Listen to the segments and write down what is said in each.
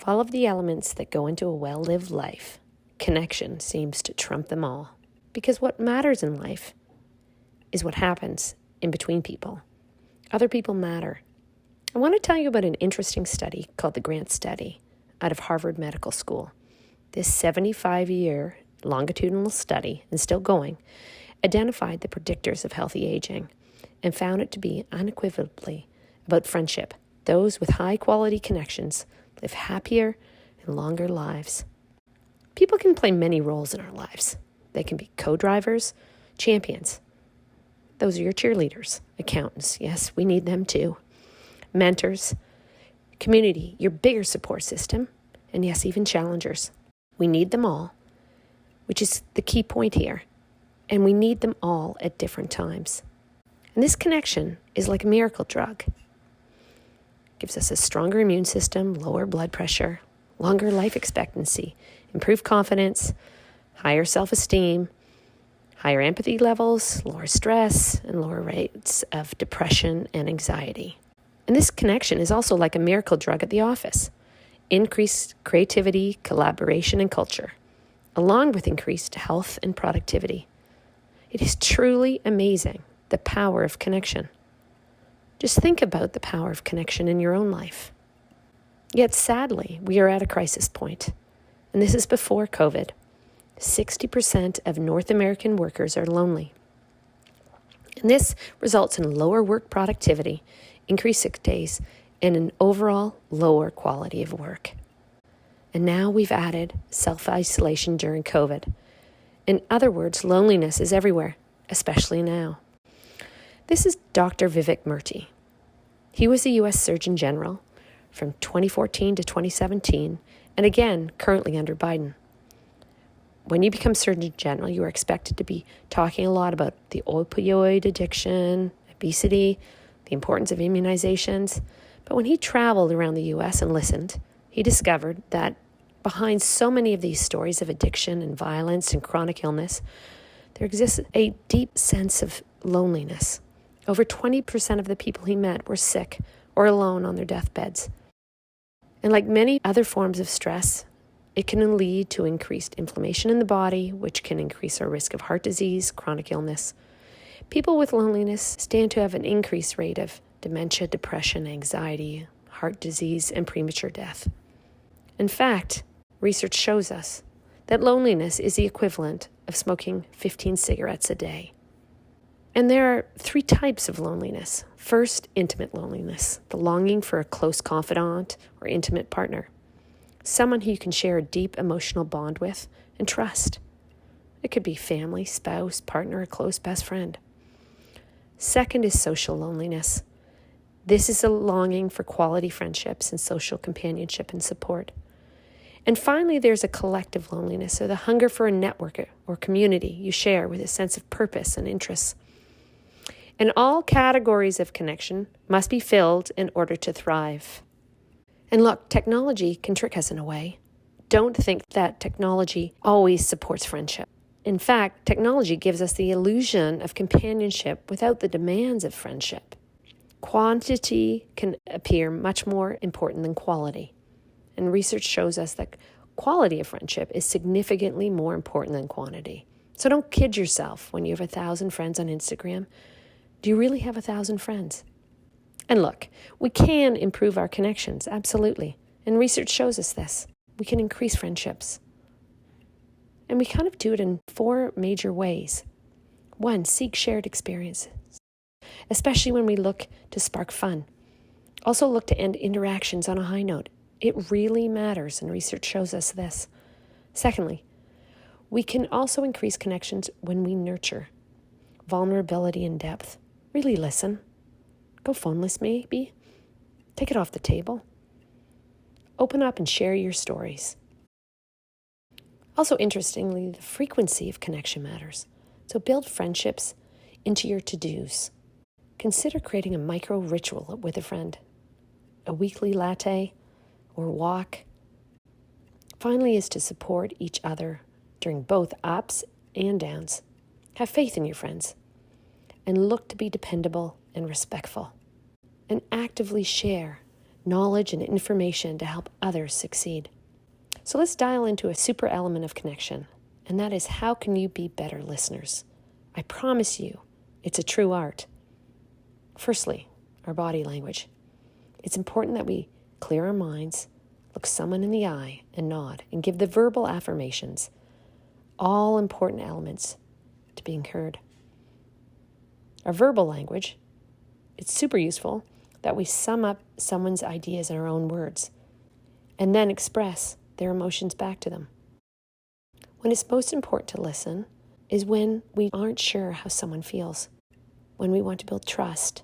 Of all of the elements that go into a well-lived life, connection seems to trump them all. Because what matters in life is what happens in between people. Other people matter. I want to tell you about an interesting study called the Grant Study out of Harvard Medical School. This 75-year longitudinal study, and still going, identified the predictors of healthy aging and found it to be unequivocally about friendship. Those with high-quality connections live happier and longer lives. People can play many roles in our lives. They can be co-drivers, champions. Those are your cheerleaders, accountants. Yes, we need them too. Mentors, community, your bigger support system, and yes, even challengers. We need them all, which is the key point here. And we need them all at different times. And this connection is like a miracle drug. Gives us a stronger immune system, lower blood pressure, longer life expectancy, improved confidence, higher self-esteem, higher empathy levels, lower stress, and lower rates of depression and anxiety. And this connection is also like a miracle drug at the office. Increased creativity, collaboration, and culture, along with increased health and productivity. It is truly amazing, the power of connection. Just think about the power of connection in your own life. Yet sadly, we are at a crisis point, and this is before COVID. 60% of North American workers are lonely. And this results in lower work productivity, increased sick days, and an overall lower quality of work. And now we've added self-isolation during COVID. In other words, loneliness is everywhere, especially now. This is Dr. Vivek Murthy. He was a U.S. Surgeon General from 2014 to 2017, and again, currently under Biden. When you become Surgeon General, you are expected to be talking a lot about the opioid addiction, obesity, the importance of immunizations. But when he traveled around the U.S. and listened, he discovered that behind so many of these stories of addiction and violence and chronic illness, there exists a deep sense of loneliness. Over 20% of the people he met were sick or alone on their deathbeds. And like many other forms of stress, it can lead to increased inflammation in the body, which can increase our risk of heart disease, chronic illness. People with loneliness stand to have an increased rate of dementia, depression, anxiety, heart disease, and premature death. In fact, research shows us that loneliness is the equivalent of smoking 15 cigarettes a day. And there are 3 types of loneliness. First, intimate loneliness, the longing for a close confidant or intimate partner, someone who you can share a deep emotional bond with and trust. It could be family, spouse, partner, or close best friend. Second is social loneliness. This is a longing for quality friendships and social companionship and support. And finally, there's a collective loneliness, or the hunger for a network or community you share with a sense of purpose and interests. And all categories of connection must be filled in order to thrive. And look, technology can trick us in a way. Don't think that technology always supports friendship. In fact, technology gives us the illusion of companionship without the demands of friendship. Quantity can appear much more important than quality. And research shows us that quality of friendship is significantly more important than quantity. So don't kid yourself when you have 1,000 friends on Instagram. Do you really have 1,000 friends? And look, we can improve our connections, absolutely. And research shows us this. We can increase friendships. And we kind of do it in 4 major ways. 1, seek shared experiences, especially when we look to spark fun. Also look to end interactions on a high note. It really matters, and research shows us this. Secondly, we can also increase connections when we nurture vulnerability and depth. Really listen. Go phoneless maybe. Take it off the table. Open up and share your stories. Also, interestingly, the frequency of connection matters. So build friendships into your to-dos. Consider creating a micro ritual with a friend. A weekly latte or walk. Finally is to support each other during both ups and downs. Have faith in your friends and look to be dependable and respectful. And actively share knowledge and information to help others succeed. So let's dial into a super element of connection, and that is, how can you be better listeners? I promise you, it's a true art. Firstly, our body language. It's important that we clear our minds, look someone in the eye and nod, and give the verbal affirmations, all important elements to being heard. Our verbal language, it's super useful that we sum up someone's ideas in our own words and then express their emotions back to them. When it's most important to listen is when we aren't sure how someone feels, when we want to build trust,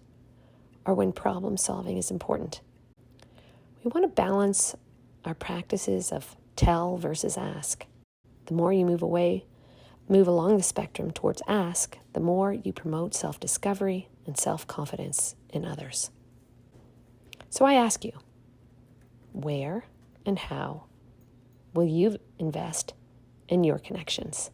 or when problem solving is important. We want to balance our practices of tell versus ask. The more you move along the spectrum towards ask, the more you promote self-discovery and self-confidence in others. So I ask you, where and how will you invest in your connections?